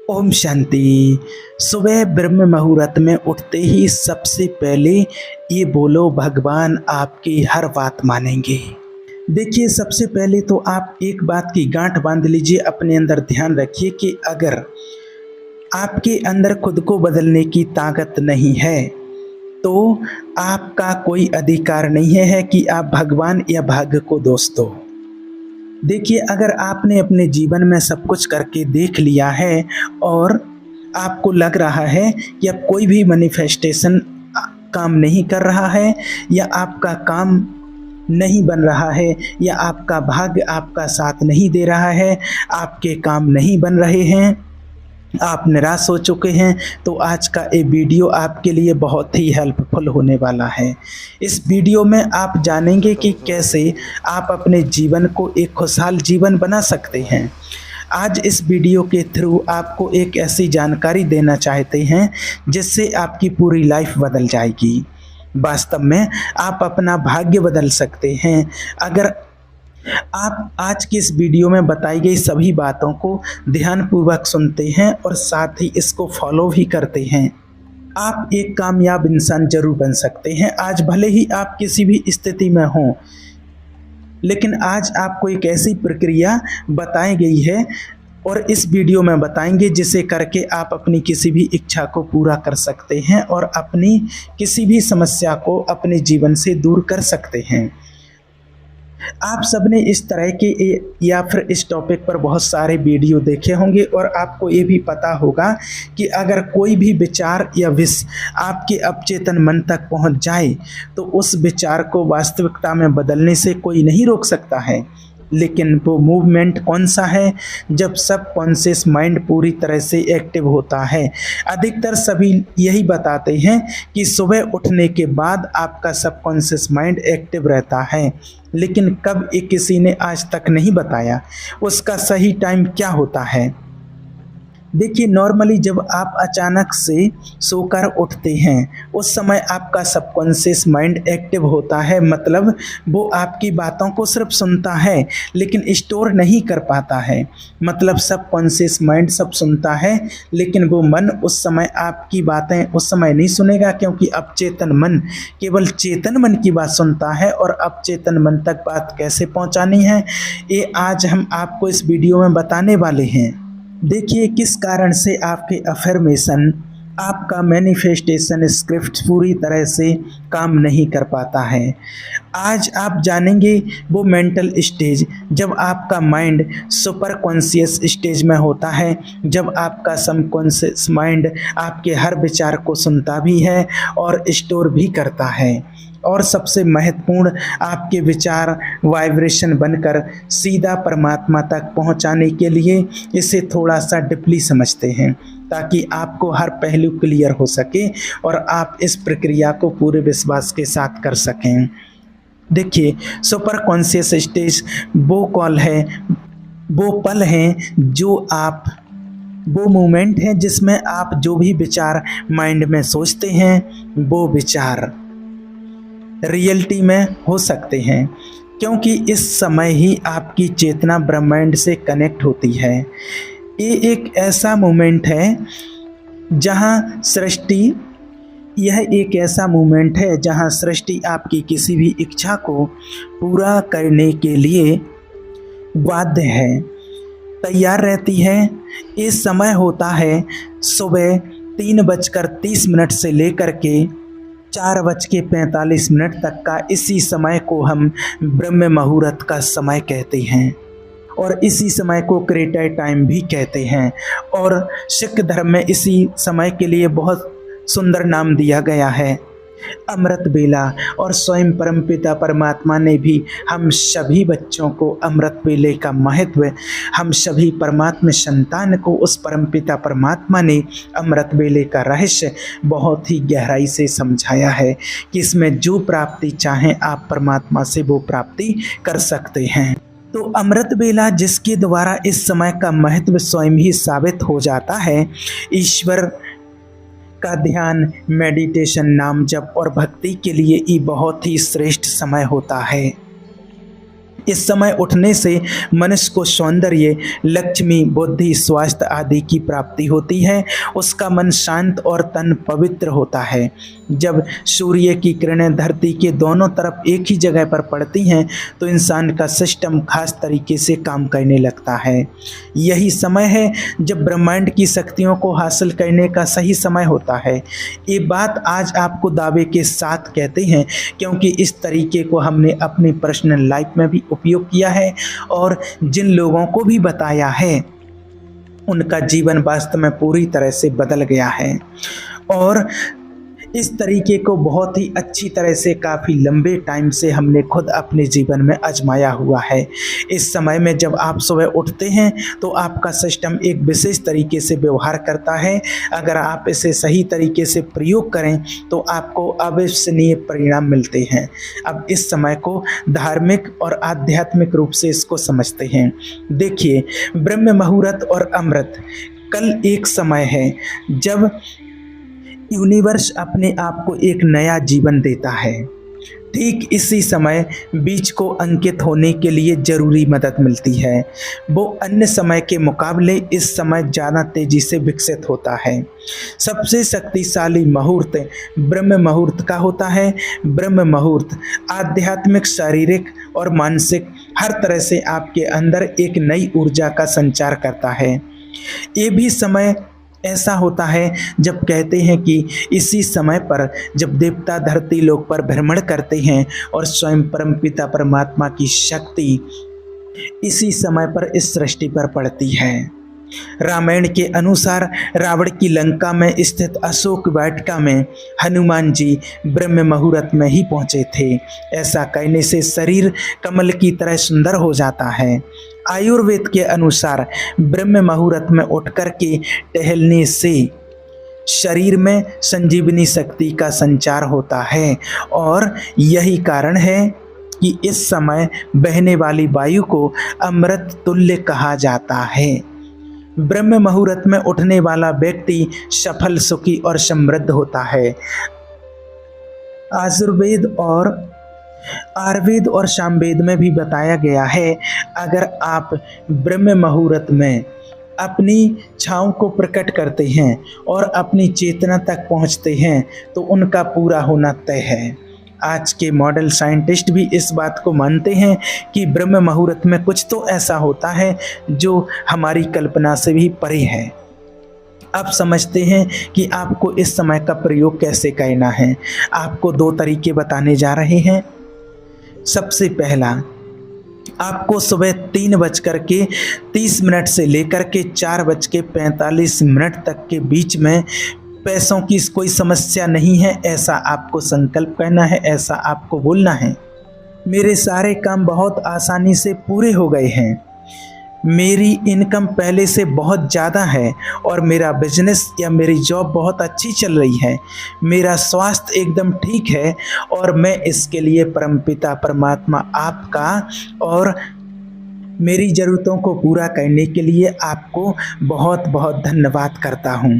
ओम शांति। सुबह ब्रह्म मुहूर्त में उठते ही सबसे पहले ये बोलो, भगवान आपकी हर बात मानेंगे। देखिए, सबसे पहले तो आप एक बात की गांठ बांध लीजिए, अपने अंदर ध्यान रखिए कि अगर आपके अंदर खुद को बदलने की ताकत नहीं है तो आपका कोई अधिकार नहीं है कि आप भगवान या भाग्य को दोष दो। देखिए, अगर आपने अपने जीवन में सब कुछ करके देख लिया है और आपको लग रहा है कि अब कोई भी मैनिफेस्टेशन काम नहीं कर रहा है या आपका काम नहीं बन रहा है या आपका भाग्य आपका साथ नहीं दे रहा है, आपके काम नहीं बन रहे हैं, आप निराश हो चुके हैं, तो आज का ये वीडियो आपके लिए बहुत ही हेल्पफुल होने वाला है। इस वीडियो में आप जानेंगे कि कैसे आप अपने जीवन को एक खुशहाल जीवन बना सकते हैं। आज इस वीडियो के थ्रू आपको एक ऐसी जानकारी देना चाहते हैं जिससे आपकी पूरी लाइफ बदल जाएगी। वास्तव में आप अपना भाग्य बदल सकते हैं अगर आप आज की इस वीडियो में बताई गई सभी बातों को ध्यानपूर्वक सुनते हैं और साथ ही इसको फॉलो भी करते हैं। आप एक कामयाब इंसान जरूर बन सकते हैं। आज भले ही आप किसी भी स्थिति में हों, लेकिन आज आपको एक ऐसी प्रक्रिया बताई गई है और इस वीडियो में बताएंगे जिसे करके आप अपनी किसी भी इच्छा को पूरा कर सकते हैं और अपनी किसी भी समस्या को अपने जीवन से दूर कर सकते हैं। आप सबने इस तरह के या फिर इस टॉपिक पर बहुत सारे वीडियो देखे होंगे और आपको ये भी पता होगा कि अगर कोई भी विचार या विष आपके अवचेतन मन तक पहुंच जाए तो उस विचार को वास्तविकता में बदलने से कोई नहीं रोक सकता है। लेकिन वो मूवमेंट कौन सा है? जब सब कॉन्शियस माइंड पूरी तरह से एक्टिव होता है। अधिकतर सभी यही बताते हैं कि सुबह उठने के बाद आपका सब कॉन्शियस माइंड एक्टिव रहता है, लेकिन कब ये किसी ने आज तक नहीं बताया। उसका सही टाइम क्या होता है? देखिए, नॉर्मली जब आप अचानक से सोकर उठते हैं उस समय आपका सबकॉन्शियस माइंड एक्टिव होता है। मतलब वो आपकी बातों को सिर्फ सुनता है लेकिन स्टोर नहीं कर पाता है। मतलब सबकॉन्शियस माइंड सब सुनता है लेकिन वो मन उस समय आपकी बातें उस समय नहीं सुनेगा, क्योंकि अवचेतन मन केवल चेतन मन की बात सुनता है। और अवचेतन मन तक बात कैसे पहुंचानी है ये आज हम आपको इस वीडियो में बताने वाले हैं। देखिए, किस कारण से आपके अफर्मेशन, आपका मैनिफेस्टेशन स्क्रिप्ट पूरी तरह से काम नहीं कर पाता है। आज आप जानेंगे वो मेंटल स्टेज जब आपका माइंड सुपर कॉन्शियस स्टेज में होता है, जब आपका सबकॉन्शियस माइंड आपके हर विचार को सुनता भी है और स्टोर भी करता है। और सबसे महत्वपूर्ण, आपके विचार वाइब्रेशन बनकर सीधा परमात्मा तक पहुंचाने के लिए इसे थोड़ा सा डीपली समझते हैं ताकि आपको हर पहलू क्लियर हो सके और आप इस प्रक्रिया को पूरे विश्वास के साथ कर सकें। देखिए, सुपर कॉन्शियस स्टेज वो पल है वो मोमेंट है जिसमें आप जो भी विचार माइंड में सोचते हैं वो विचार रियलिटी में हो सकते हैं, क्योंकि इस समय ही आपकी चेतना ब्रह्मांड से कनेक्ट होती है। ये एक ऐसा मोमेंट है जहां सृष्टि आपकी किसी भी इच्छा को पूरा करने के लिए बाध्य है, तैयार रहती है। इस समय होता है सुबह 3:30 से लेकर के 4:45 तक का। इसी समय को हम ब्रह्म मुहूर्त का समय कहते हैं और इसी समय को क्रेटा टाइम भी कहते हैं। और सिख धर्म में इसी समय के लिए बहुत सुंदर नाम दिया गया है, अमृत बेला। और स्वयं परमपिता परमात्मा ने भी हम सभी बच्चों को अमृत बेले का महत्व, हम सभी परमात्मा संतान को उस परमपिता परमात्मा ने अमृत बेले का रहस्य बहुत ही गहराई से समझाया है कि इसमें जो प्राप्ति चाहें आप परमात्मा से वो प्राप्ति कर सकते हैं। तो अमृत बेला जिसके द्वारा इस समय का महत्व स्वयं ही साबित हो जाता है। ईश्वर का ध्यान, मेडिटेशन, नाम जप और भक्ति के लिए ये बहुत ही श्रेष्ठ समय होता है। इस समय उठने से मनुष्य को सौंदर्य, लक्ष्मी, बुद्धि, स्वास्थ्य आदि की प्राप्ति होती है। उसका मन शांत और तन पवित्र होता है। जब सूर्य की किरणें धरती के दोनों तरफ एक ही जगह पर पड़ती हैं तो इंसान का सिस्टम खास तरीके से काम करने लगता है। यही समय है जब ब्रह्मांड की शक्तियों को हासिल करने का सही समय होता है। ये बात आज आपको दावे के साथ कहते हैं क्योंकि इस तरीके को हमने अपनी पर्सनल लाइफ में भी उपयोग किया है और जिन लोगों को भी बताया है उनका जीवन वास्तव में पूरी तरह से बदल गया है। और इस तरीके को बहुत ही अच्छी तरह से काफ़ी लंबे टाइम से हमने खुद अपने जीवन में आजमाया हुआ है। इस समय में जब आप सुबह उठते हैं तो आपका सिस्टम एक विशेष तरीके से व्यवहार करता है। अगर आप इसे सही तरीके से प्रयोग करें तो आपको अविश्वसनीय परिणाम मिलते हैं। अब इस समय को धार्मिक और आध्यात्मिक रूप से इसको समझते हैं। देखिए, ब्रह्म मुहूर्त और अमृत, कल एक समय है जब यूनिवर्स अपने आप को एक नया जीवन देता है। ठीक इसी समय बीज को अंकित होने के लिए ज़रूरी मदद मिलती है। वो अन्य समय के मुकाबले इस समय ज़्यादा तेज़ी से विकसित होता है। सबसे शक्तिशाली मुहूर्त ब्रह्म मुहूर्त का होता है। ब्रह्म मुहूर्त आध्यात्मिक, शारीरिक और मानसिक हर तरह से आपके अंदर एक नई ऊर्जा का संचार करता है। ये भी समय ऐसा होता है जब कहते हैं कि इसी समय पर जब देवता धरती लोक पर भ्रमण करते हैं और स्वयं परमपिता परमात्मा की शक्ति इसी समय पर इस सृष्टि पर पड़ती है। रामायण के अनुसार रावण की लंका में स्थित अशोक वाटिका में हनुमान जी ब्रह्म मुहूर्त में ही पहुंचे थे। ऐसा करने से शरीर कमल की तरह सुंदर हो जाता है। आयुर्वेद के अनुसार ब्रह्म मुहूर्त में उठकर के टहलने से शरीर में संजीवनी शक्ति का संचार होता है और यही कारण है कि इस समय बहने वाली वायु को अमृत तुल्य कहा जाता है। ब्रह्म मुहूर्त में उठने वाला व्यक्ति सफल, सुखी और समृद्ध होता है। आयुर्वेद और सामवेद में भी बताया गया है, अगर आप ब्रह्म मुहूर्त में अपनी छाँव को प्रकट करते हैं और अपनी चेतना तक पहुंचते हैं तो उनका पूरा होना तय है। आज के मॉडल साइंटिस्ट भी इस बात को मानते हैं कि ब्रह्म मुहूर्त में कुछ तो ऐसा होता है जो हमारी कल्पना से भी परे है। अब समझते हैं कि आपको इस समय का प्रयोग कैसे करना है। आपको दो तरीके बताने जा रहे हैं। सबसे पहला, आपको सुबह 3:30 से लेकर के 4:45 तक के बीच में पैसों की कोई समस्या नहीं है, ऐसा आपको संकल्प करना है, ऐसा आपको बोलना है। मेरे सारे काम बहुत आसानी से पूरे हो गए हैं, मेरी इनकम पहले से बहुत ज़्यादा है और मेरा बिजनेस या मेरी जॉब बहुत अच्छी चल रही है, मेरा स्वास्थ्य एकदम ठीक है और मैं इसके लिए परमपिता परमात्मा आपका और मेरी ज़रूरतों को पूरा करने के लिए आपको बहुत बहुत धन्यवाद करता हूं।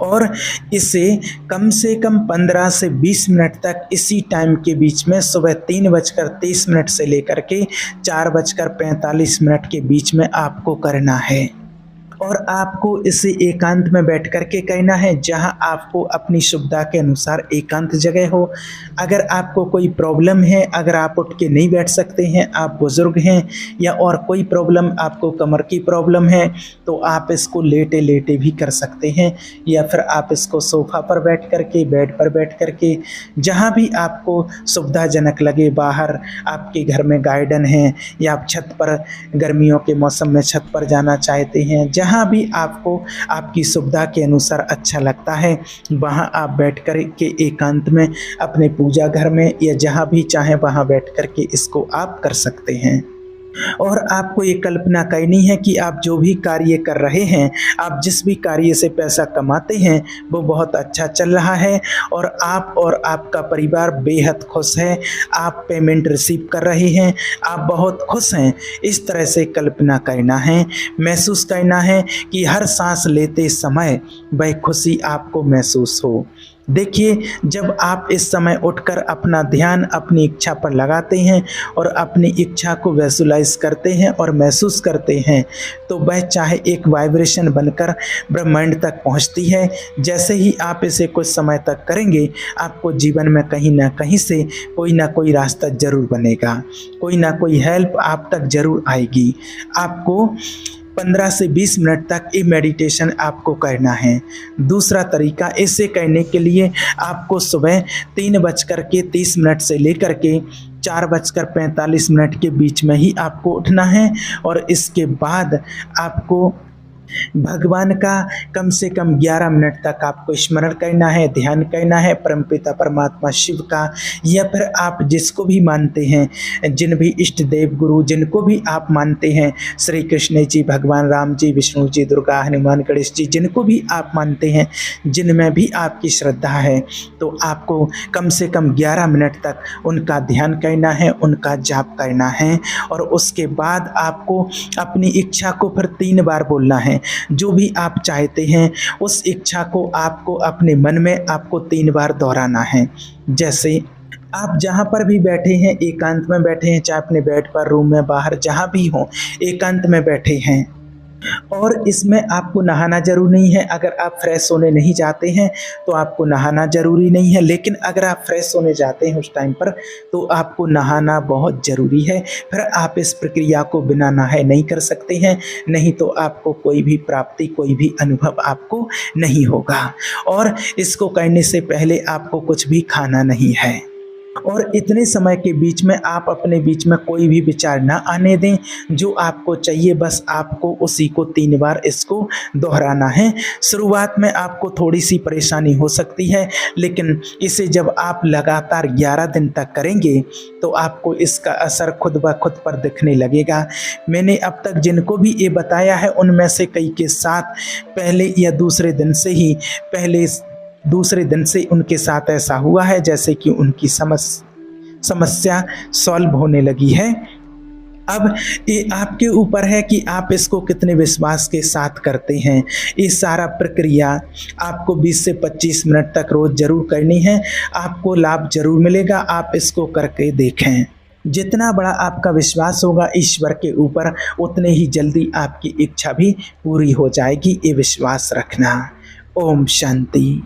और इसे कम से कम 15 से 20 मिनट तक इसी टाइम के बीच में सुबह 3:30 से लेकर के 4:45 के बीच में आपको करना है। और आपको इसे एकांत में बैठ कर के करना है, जहां आपको अपनी सुविधा के अनुसार एकांत जगह हो। अगर आपको कोई प्रॉब्लम है, अगर आप उठ के नहीं बैठ सकते हैं, आप बुज़ुर्ग हैं या और कोई प्रॉब्लम, आपको कमर की प्रॉब्लम है, तो आप इसको लेटे लेटे भी कर सकते हैं या फिर आप इसको सोफ़ा पर बैठ कर के, बेड पर बैठ कर के, जहाँ भी आपको सुविधाजनक लगे। बाहर आपके घर में गार्डन है या आप छत पर गर्मियों के मौसम में छत पर जाना चाहते हैं, जहाँ भी आपको आपकी सुविधा के अनुसार अच्छा लगता है, वहाँ आप बैठ कर के एकांत में अपने पूजा घर में या जहाँ भी चाहें वहाँ बैठ कर के इसको आप कर सकते हैं। और आपको ये कल्पना करनी है कि आप जो भी कार्य कर रहे हैं, आप जिस भी कार्य से पैसा कमाते हैं, वो बहुत अच्छा चल रहा है और आप और आपका परिवार बेहद खुश है। आप पेमेंट रिसीव कर रहे हैं, आप बहुत खुश हैं। इस तरह से कल्पना करना है, महसूस करना है कि हर सांस लेते समय वह खुशी आपको महसूस हो। देखिए, जब आप इस समय उठकर अपना ध्यान अपनी इच्छा पर लगाते हैं और अपनी इच्छा को विजुअलाइज़ करते हैं और महसूस करते हैं, तो वह चाहे एक वाइब्रेशन बनकर ब्रह्मांड तक पहुंचती है। जैसे ही आप इसे कुछ समय तक करेंगे, आपको जीवन में कहीं न कहीं से कोई ना कोई रास्ता ज़रूर बनेगा, कोई ना कोई हेल्प आप तक ज़रूर आएगी। आपको 15 से 20 मिनट तक ये मेडिटेशन आपको करना है। दूसरा तरीका, इसे करने के लिए आपको सुबह 3:30 से लेकर के 4:45 के बीच में ही आपको उठना है और इसके बाद आपको भगवान का कम से कम 11 मिनट तक आपको स्मरण करना है, ध्यान करना है, परमपिता परमात्मा शिव का, या फिर आप जिसको भी मानते हैं, जिन भी इष्ट देव गुरु जिनको भी आप मानते हैं, श्री कृष्ण जी, भगवान राम जी, विष्णु जी, दुर्गा, हनुमान, गणेश जी, जिनको भी आप मानते हैं, जिनमें भी आपकी श्रद्धा है, तो आपको कम से कम 11 मिनट तक उनका ध्यान करना है, उनका जाप करना है। और उसके बाद आपको अपनी इच्छा को फिर 3 बार बोलना है। जो भी आप चाहते हैं उस इच्छा को आपको अपने मन में आपको 3 बार दोहराना है। जैसे आप जहाँ पर भी बैठे हैं, एकांत में बैठे हैं, चाहे अपने बेड पर, रूम में, बाहर, जहाँ भी हो, एकांत में बैठे हैं। और इसमें आपको नहाना ज़रूरी नहीं है। अगर आप फ्रेश होने नहीं जाते हैं तो आपको नहाना ज़रूरी नहीं है, लेकिन अगर आप फ्रेश होने जाते हैं उस टाइम पर तो आपको नहाना बहुत ज़रूरी है। फिर आप इस प्रक्रिया को बिना नहाए नहीं कर सकते हैं, नहीं तो आपको कोई भी प्राप्ति, कोई भी अनुभव आपको नहीं होगा। और इसको करने से पहले आपको कुछ भी खाना नहीं है। और इतने समय के बीच में आप अपने बीच में कोई भी विचार ना आने दें। जो आपको चाहिए बस आपको उसी को 3 बार इसको दोहराना है। शुरुआत में आपको थोड़ी सी परेशानी हो सकती है, लेकिन इसे जब आप लगातार 11 दिन तक करेंगे तो आपको इसका असर खुद ब खुद पर दिखने लगेगा। मैंने अब तक जिनको भी ये बताया है उनमें से कई के साथ पहले या दूसरे दिन से ही उनके साथ ऐसा हुआ है जैसे कि उनकी समस्या सॉल्व होने लगी है। अब ये आपके ऊपर है कि आप इसको कितने विश्वास के साथ करते हैं। ये सारा प्रक्रिया आपको 20 से 25 मिनट तक रोज़ ज़रूर करनी है। आपको लाभ ज़रूर मिलेगा, आप इसको करके देखें। जितना बड़ा आपका विश्वास होगा ईश्वर के ऊपर, उतने ही जल्दी आपकी इच्छा भी पूरी हो जाएगी। ये विश्वास रखना। ओम शांति।